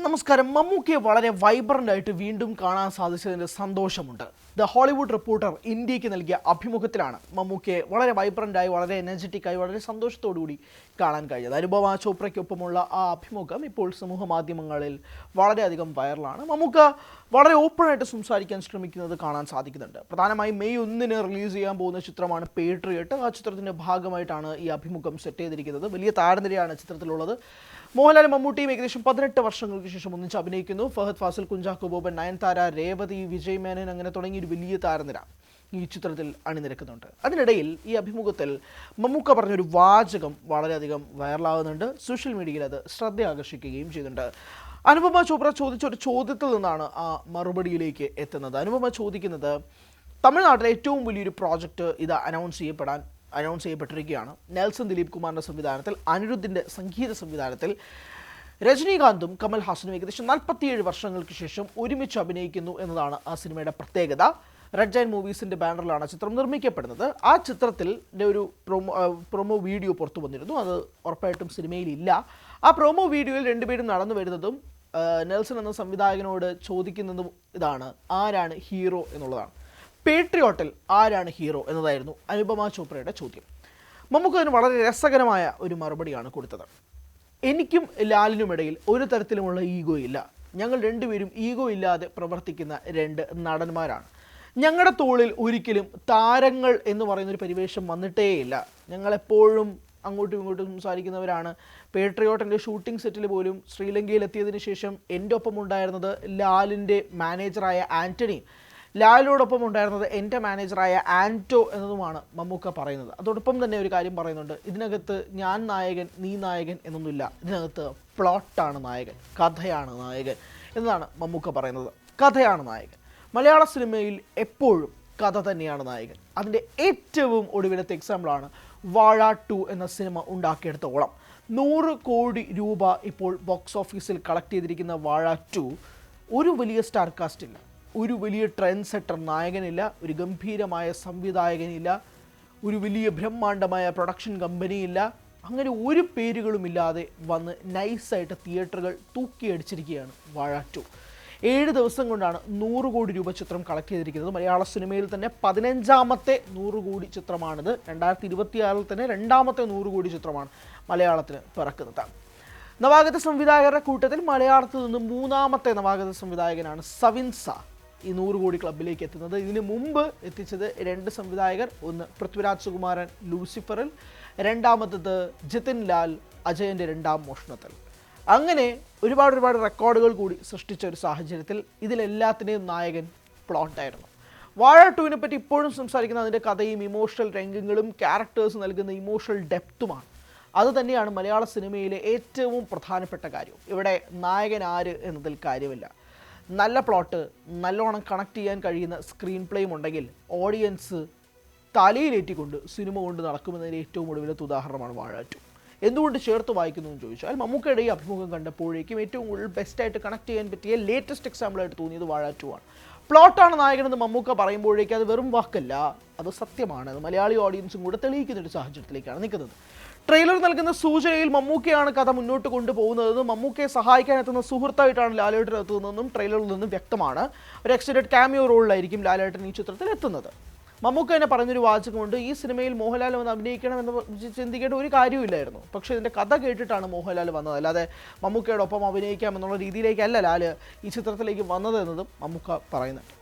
നമസ്കാരം. മമ്മൂക്കയെ വളരെ വൈബ്രൻ്റ് ആയിട്ട് വീണ്ടും കാണാൻ സാധിച്ചതിൻ്റെ സന്തോഷമുണ്ട്. ദ ഹോളിവുഡ് റിപ്പോർട്ടർ ഇന്ത്യക്ക് നൽകിയ അഭിമുഖത്തിലാണ് മമ്മൂക്കയെ വളരെ വൈബ്രൻ്റായി, വളരെ എനർജറ്റിക്കായി, വളരെ സന്തോഷത്തോടുകൂടി കാണാൻ കഴിഞ്ഞത്. അനുപമ ചോപ്രയ്ക്കൊപ്പമുള്ള ആ അഭിമുഖം ഇപ്പോൾ സമൂഹ മാധ്യമങ്ങളിൽ വളരെയധികം വൈറലാണ്. മമ്മൂക്ക വളരെ ഓപ്പണായിട്ട് സംസാരിക്കാൻ ശ്രമിക്കുന്നത് കാണാൻ സാധിക്കുന്നുണ്ട്. പ്രധാനമായും മെയ് 1 റിലീസ് ചെയ്യാൻ പോകുന്ന ചിത്രമാണ് പേട്രിയട്ട്. ആ ചിത്രത്തിൻ്റെ ഭാഗമായിട്ടാണ് ഈ അഭിമുഖം സെറ്റ് ചെയ്തിരിക്കുന്നത്. വലിയ താരനിരയാണ് ചിത്രത്തിലുള്ളത്. മോഹൻലാലും മമ്മൂട്ടിയും ഏകദേശം 18 വർഷങ്ങൾക്ക് ശേഷം ഒന്നിച്ച് അഭിനയിക്കുന്നു. ഫഹദ് ഫാസിൽ, കുഞ്ചാക്കോ ബോബൻ, നയൻതാര, രേവതി, വിജയ് മേനൻ അങ്ങനെ തുടങ്ങിയ ഒരു വലിയ താരനിര ഈ ചിത്രത്തിൽ അണിനിരക്കുന്നുണ്ട്. അതിനിടയിൽ ഈ അഭിമുഖത്തിൽ മമ്മൂക്ക പറഞ്ഞൊരു വാചകം വളരെയധികം വൈറലാകുന്നുണ്ട്. സോഷ്യൽ മീഡിയയിൽ അത് ശ്രദ്ധ ആകർഷിക്കുകയും ചെയ്യുന്നുണ്ട്. അനുപമ ചോപ്ര ചോദിച്ച ഒരു ചോദ്യത്തിൽ നിന്നാണ് ആ മറുപടിയിലേക്ക് എത്തുന്നത്. അനുപമ ചോദിക്കുന്നത്, തമിഴ്നാട്ടിലെ ഏറ്റവും വലിയൊരു പ്രോജക്റ്റ് ഇത് അനൗൺസ് ചെയ്യപ്പെട്ടിരിക്കുകയാണ്. നെൽസൺ ദിലീപ് കുമാറിൻ്റെ സംവിധാനത്തിൽ, അനിരുദ്ധിൻ്റെ സംഗീത സംവിധാനത്തിൽ രജനീകാന്തും കമൽ ഹാസനും ഏകദേശം 47 വർഷങ്ങൾക്ക് ശേഷം ഒരുമിച്ച് അഭിനയിക്കുന്നു എന്നതാണ് ആ സിനിമയുടെ പ്രത്യേകത. റെഡ് ജൈൻ മൂവീസിൻ്റെ ബാനറിലാണ് ചിത്രം നിർമ്മിക്കപ്പെടുന്നത്. ആ ചിത്രത്തിൻ്റെ ഒരു പ്രൊമോ വീഡിയോ പുറത്തു വന്നിരുന്നു. അത് ഉറപ്പായിട്ടും സിനിമയിലില്ല. ആ പ്രൊമോ വീഡിയോയിൽ രണ്ടുപേരും നടന്നു വരുന്നതും നെൽസൺ എന്ന സംവിധായകനോട് ചോദിക്കുന്നതും ഇതാണ്: ആരാണ് ഹീറോ എന്നുള്ളതാണ്. പേട്രിയോട്ടിൽ ആരാണ് ഹീറോ എന്നതായിരുന്നു അനുപമ ചോപ്രയുടെ ചോദ്യം. മമ്മൂക്ക അതിന് വളരെ രസകരമായ ഒരു മറുപടിയാണ് കൊടുത്തത്. എനിക്കും ലാലിനുമിടയിൽ ഒരു തരത്തിലുമുള്ള ഈഗോ ഇല്ല. ഞങ്ങൾ രണ്ടുപേരും ഈഗോ ഇല്ലാതെ പ്രവർത്തിക്കുന്ന രണ്ട് നടന്മാരാണ്. ഞങ്ങളുടെ തോളിൽ ഒരിക്കലും താരങ്ങൾ എന്ന് പറയുന്നൊരു പരിവേഷം വന്നിട്ടേയില്ല. ഞങ്ങളെപ്പോഴും അങ്ങോട്ടും ഇങ്ങോട്ടും സംസാരിക്കുന്നവരാണ്. പേട്രിയോട്ടിൻ്റെ ഷൂട്ടിംഗ് സെറ്റിൽ പോലും ശ്രീലങ്കയിലെത്തിയതിന് ശേഷം എൻ്റെ ഒപ്പം ഉണ്ടായിരുന്നത് ലാലിൻ്റെ മാനേജറായ ആൻ്റണി, ലാലിനോടൊപ്പം ഉണ്ടായിരുന്നത് എൻ്റെ മാനേജറായ ആൻറ്റോ എന്നതുമാണ് മമ്മൂക്ക പറയുന്നത്. അതോടൊപ്പം തന്നെ ഒരു കാര്യം പറയുന്നുണ്ട്: ഇതിനകത്ത് ഞാൻ നായകൻ, നീ നായകൻ എന്നൊന്നുമില്ല. ഇതിനകത്ത് പ്ലോട്ടാണ് നായകൻ, കഥയാണ് നായകൻ എന്നതാണ് മമ്മൂക്ക പറയുന്നത്. കഥയാണ് നായകൻ. മലയാള സിനിമയിൽ എപ്പോഴും കഥ തന്നെയാണ് നായകൻ. അതിൻ്റെ ഏറ്റവും ഒടുവിലത്തെ എക്സാമ്പിളാണ് വാഴ 2 എന്ന സിനിമ ഉണ്ടാക്കിയെടുത്ത ഓളം. 100 കോടി രൂപ ഇപ്പോൾ ബോക്സ് ഓഫീസിൽ കളക്ട് ചെയ്തിരിക്കുന്ന വാഴ 2 ഒരു വലിയ സ്റ്റാർ കാസ്റ്റില്ല, ഒരു വലിയ ട്രെൻഡ് സെറ്റർ നായകനില്ല, ഒരു ഗംഭീരമായ സംവിധായകനില്ല, ഒരു വലിയ ബ്രഹ്മാണ്ഡമായ പ്രൊഡക്ഷൻ കമ്പനിയില്ല. അങ്ങനെ ഒരു പേരുകളുമില്ലാതെ വന്ന് നൈസായിട്ട് തിയേറ്ററുകൾ തൂക്കിയടിച്ചിരിക്കുകയാണ് വാഴ 2. 7 ദിവസം കൊണ്ടാണ് 100 കോടി രൂപ ചിത്രം കളക്ട് ചെയ്തിരിക്കുന്നത്. മലയാള സിനിമയിൽ തന്നെ 15ാമത്തെ 100 കോടി ചിത്രമാണിത്. 2026 തന്നെ 2ാമത്തെ 100 കോടി ചിത്രമാണ് മലയാളത്തിന് പിറക്കുന്നത്. നവാഗത സംവിധായകരുടെ കൂട്ടത്തിൽ മലയാളത്തിൽ നിന്ന് 3ാമത്തെ നവാഗത സംവിധായകനാണ് സവിൻസ ഈ 100 കോടി ക്ലബിലേക്ക് എത്തുന്നത്. ഇതിന് മുമ്പ് എത്തിച്ചത് 2 സംവിധായകർ. ഒന്ന് പൃഥ്വിരാജ് സുകുമാരൻ ലൂസിഫറിൽ, രണ്ടാമത്തത് ജിതിൻ ലാൽ അജയൻ്റെ 2ാം മോഷണത്തിൽ. അങ്ങനെ ഒരുപാട് റെക്കോർഡുകൾ കൂടി സൃഷ്ടിച്ച ഒരു സാഹചര്യത്തിൽ ഇതിലെല്ലാത്തിനെയും നായകൻ പ്ലോട്ടായിരുന്നു. വാഴ 2വിനെ പറ്റി ഇപ്പോഴും സംസാരിക്കുന്ന അതിൻ്റെ കഥയും ഇമോഷണൽ രംഗങ്ങളും ക്യാരക്ടേഴ്സ് നൽകുന്ന ഇമോഷണൽ ഡെപ്തുമാണ്. അതുതന്നെയാണ് മലയാള സിനിമയിലെ ഏറ്റവും പ്രധാനപ്പെട്ട കാര്യം. ഇവിടെ നായകൻ ആര് എന്നതിൽ കാര്യമില്ല. നല്ല പ്ലോട്ട്, നല്ലോണം കണക്ട് ചെയ്യാൻ കഴിയുന്ന സ്ക്രീൻ പ്ലേയും ഉണ്ടെങ്കിൽ ഓഡിയൻസ് തലയിലേറ്റിക്കൊണ്ട് സിനിമ കൊണ്ട് നടക്കുമെന്നതിന് ഏറ്റവും ഒടുവിലത്തെ ഉദാഹരണമാണ് വാഴ 2. എന്തുകൊണ്ട് ചേർത്ത് വായിക്കുന്നു എന്ന് ചോദിച്ചാൽ, മമ്മൂക്കയുടെ ഈ അഭിമുഖം കണ്ടപ്പോഴേക്കും ഏറ്റവും കൂടുതൽ ബെസ്റ്റായിട്ട് കണക്ട് ചെയ്യാൻ പറ്റിയ ലേറ്റസ്റ്റ് എക്സാമ്പിളായിട്ട് തോന്നിയത് വാഴ 2 ആണ്. പ്ലോട്ടാണ് നായകനെന്ന് മമ്മൂക്ക പറയുമ്പോഴേക്കും അത് വെറും വാക്കല്ല, അത് സത്യമാണ്. അത് മലയാളി ഓഡിയൻസും കൂടെ തെളിയിക്കുന്ന ഒരു സാഹചര്യത്തിലേക്കാണ് നിൽക്കുന്നത്. ട്രെയിലർ നൽകുന്ന സൂചനയിൽ മമ്മൂക്കയാണ് കഥ മുന്നോട്ട് കൊണ്ടുപോകുന്നതെന്നും മമ്മൂക്കയെ സഹായിക്കാൻ എത്തുന്ന സുഹൃത്തായിട്ടാണ് ലാലേട്ടൻ എത്തുന്നതെന്നും ട്രെയിലറിൽ നിന്നും വ്യക്തമാണ്. ഒരു എക്സ്റ്റൻഡഡ് ക്യാമിയോ റോളിലായിരിക്കും ലാലേട്ടൻ ഈ ചിത്രത്തിൽ എത്തുന്നത്. മമ്മൂക്ക തന്നെ പറഞ്ഞൊരു വാചകമുണ്ട്: ഈ സിനിമയിൽ മോഹൻലാൽ വന്ന് അഭിനയിക്കണമെന്ന് ചിന്തിക്കേണ്ട ഒരു കാര്യമില്ലായിരുന്നു. പക്ഷേ ഇതിൻ്റെ കഥ കേട്ടിട്ടാണ് മോഹൻലാൽ വന്നത്, അല്ലാതെ മമ്മൂക്കയോടൊപ്പം അഭിനയിക്കാം എന്നുള്ള രീതിയിലേക്കല്ല ലാല് ഈ ചിത്രത്തിലേക്ക് വന്നത് എന്നതും മമ്മൂക്ക പറയുന്നുണ്ട്.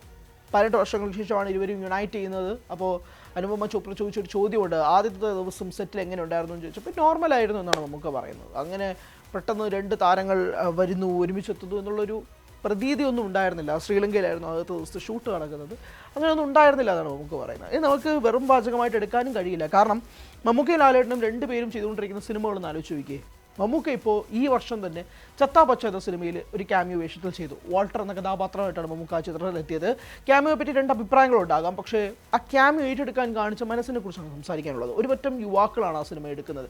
18 വർഷങ്ങൾക്ക് ശേഷമാണ് ഇരുവരും യുണൈറ്റ് ചെയ്യുന്നത്. അപ്പോൾ അനുപമ ചോപ്ര ചോദിച്ചൊരു ചോദ്യമുണ്ട്: ആദ്യത്തെ ദിവസം സെറ്റിൽ എങ്ങനെ ഉണ്ടായിരുന്നു എന്ന് ചോദിച്ചപ്പോൾ നോർമലായിരുന്നു എന്നാണ് മമ്മൂക്ക പറയുന്നത്. അങ്ങനെ പെട്ടെന്ന് 2 താരങ്ങൾ വരുന്നു, ഒരുമിച്ചെത്തുന്നു എന്നുള്ളൊരു പ്രതീതിയൊന്നും ഉണ്ടായിരുന്നില്ല. ശ്രീലങ്കയിലായിരുന്നു ആദ്യത്തെ ദിവസത്തെ ഷൂട്ട് നടക്കുന്നത്. അങ്ങനെയൊന്നും ഉണ്ടായിരുന്നില്ല എന്നാണ് നമുക്ക് പറയുന്നത്. ഇത് നമുക്ക് വെറും വാചകമായിട്ട് എടുക്കാനും കഴിയില്ല. കാരണം മമ്മൂക്കയും ലാലേട്ടനും 2 പേരും ചെയ്തുകൊണ്ടിരിക്കുന്ന സിനിമകളൊന്ന് ആലോചിച്ച് നോക്കിയേ. മമ്മൂക്ക ഇപ്പോൾ ഈ വർഷം തന്നെ ചത്താ പച്ച എന്ന സിനിമയിൽ ഒരു ക്യാമിയോ വേഷത്തിൽ ചെയ്തു. വാൾട്ടർ എന്ന കഥാപാത്രമായിട്ടാണ് മമ്മൂക്ക ആ ചിത്രത്തിൽ എത്തിയത്. ക്യാമിയോയെ പറ്റി 2 അഭിപ്രായങ്ങളുണ്ടാകാം. പക്ഷേ ആ ക്യാമിയോ ഏറ്റെടുക്കാൻ കാണിച്ച മനസ്സിനെ കുറിച്ചാണ് സംസാരിക്കാനുള്ളത്. ഒരു പറ്റം യുവാക്കളാണ് ആ സിനിമ എടുക്കുന്നത്.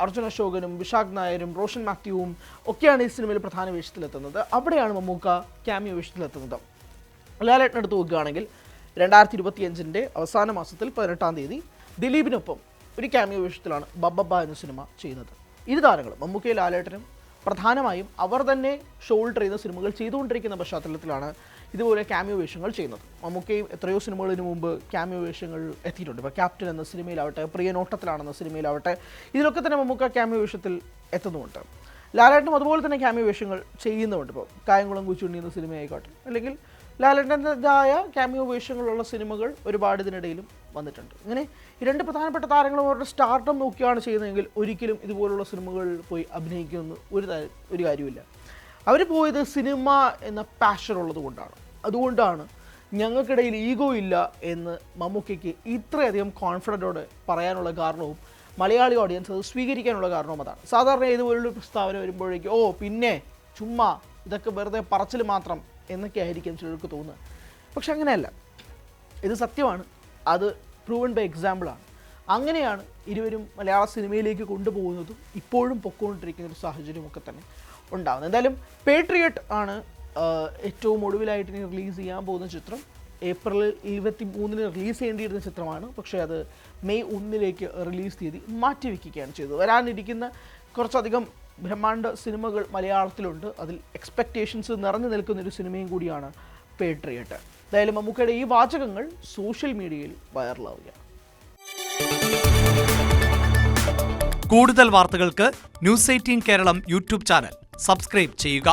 അർജുൻ അശോകനും വിശാഖ് നായരും റോഷൻ മാത്യുവും ഒക്കെയാണ് ഈ സിനിമയിൽ പ്രധാന വേഷത്തിലെത്തുന്നത്. അവിടെയാണ് മമ്മൂക്ക ക്യാമിയോ വേഷത്തിലെത്തുന്നത്. ലാലേട്ടനെടുത്ത് നോക്കുകയാണെങ്കിൽ 2025 അവസാന മാസത്തിൽ 18-ാം തീയതി ദിലീപിനൊപ്പം ഒരു ക്യാമിയോ വേഷത്തിലാണ് ബബ്ബബ്ബ എന്ന സിനിമ ചെയ്യുന്നത്. 2 താരങ്ങൾ മമ്മൂക്കയും ലാലേട്ടനും പ്രധാനമായും അവർ തന്നെ ഷോൾഡർ ചെയ്ത സിനിമകൾ ചെയ്തുകൊണ്ടിരിക്കുന്ന പശ്ചാത്തലത്തിലാണ് ഇതുപോലെ ക്യാമിയോ വേഷങ്ങൾ ചെയ്യുന്നത്. മമ്മൂക്കയും എത്രയോ സിനിമകളിന് മുമ്പ് ക്യാമിയോ വേഷങ്ങൾ എത്തിയിട്ടുണ്ട്. ഇപ്പോൾ ക്യാപ്റ്റൻ എന്ന സിനിമയിലാവട്ടെ, പ്രിയ നോട്ടത്തിലാണെന്ന സിനിമയിലാവട്ടെ, ഇതിലൊക്കെ തന്നെ മമ്മൂക്ക ക്യാമിയോ വേഷത്തിൽ എത്തുന്നുമുണ്ട്. ലാലേട്ടനും അതുപോലെ തന്നെ ക്യാമിയോ വേഷങ്ങൾ ചെയ്യുന്നുമുണ്ട്. ഇപ്പോൾ കായംകുളം കൊച്ചുണ്ണി എന്ന സിനിമയായിക്കോട്ടെ, അല്ലെങ്കിൽ ലാലേട്ടൻ്റെതായ ക്യാമിയോ വേഷങ്ങളുള്ള സിനിമകൾ ഒരുപാട് ഇതിനിടയിലും വന്നിട്ടുണ്ട്. ഇങ്ങനെ ഈ രണ്ട് പ്രധാനപ്പെട്ട താരങ്ങളും അവരുടെ സ്റ്റാർട്ടം നോക്കിയാണ് ചെയ്യുന്നതെങ്കിൽ ഒരിക്കലും ഇതുപോലുള്ള സിനിമകളിൽ പോയി അഭിനയിക്കുമെന്ന് ഒരു കാര്യമില്ല. അവർ പോയത് സിനിമ എന്ന പാഷൻ ഉള്ളത് കൊണ്ടാണ്. അതുകൊണ്ടാണ് ഞങ്ങൾക്കിടയിൽ ഈഗോ ഇല്ല എന്ന് മമ്മൂക്കയ്ക്ക് ഇത്രയധികം കോൺഫിഡൻറ്റോടെ പറയാനുള്ള കാരണവും മലയാളി ഓഡിയൻസ് അത് സ്വീകരിക്കാനുള്ള കാരണവും അതാണ്. സാധാരണ ഇതുപോലുള്ള പ്രസ്താവന വരുമ്പോഴേക്കും പിന്നെ ചുമ്മാ ഇതൊക്കെ വെറുതെ പറച്ചിൽ മാത്രം എന്നൊക്കെ ആയിരിക്കും ചിലർക്ക് തോന്നുക. പക്ഷെ അങ്ങനെയല്ല, ഇത് സത്യമാണ്. അത് പ്രൂവൺ ബൈ എക്സാമ്പിളാണ്. അങ്ങനെയാണ് ഇരുവരും മലയാള സിനിമയിലേക്ക് കൊണ്ടുപോകുന്നതും ഇപ്പോഴും പൊക്കോണ്ടിരിക്കുന്ന ഒരു സാഹചര്യമൊക്കെ തന്നെ ഉണ്ടാകുന്നത്. എന്തായാലും പേട്രിയറ്റ് ആണ് ഏറ്റവും ഒടുവിലായിട്ട് ഇനി റിലീസ് ചെയ്യാൻ പോകുന്ന ചിത്രം. ഏപ്രിൽ 23 റിലീസ് ചെയ്യേണ്ടിയിരുന്ന ചിത്രമാണ്. പക്ഷേ അത് മെയ് 1 റിലീസ് തീയതി മാറ്റിവെക്കുകയാണ് ചെയ്തത്. വരാനിരിക്കുന്ന കുറച്ചധികം ബ്രഹ്മാണ്ഡ സിനിമകൾ മലയാളത്തിലുണ്ട്. അതിൽ എക്സ്പെക്റ്റേഷൻസ് നിറഞ്ഞു നിൽക്കുന്നൊരു സിനിമയും കൂടിയാണ് പേട്രിയറ്റ്. എന്തായാലും മമ്മൂക്കയുടെ ഈ വാചകങ്ങൾ സോഷ്യൽ മീഡിയയിൽ വൈറലാവുകയാണ്. കൂടുതൽ വാർത്തകൾക്ക് news 18 Keralam YouTube channel subscribe ചെയ്യുക.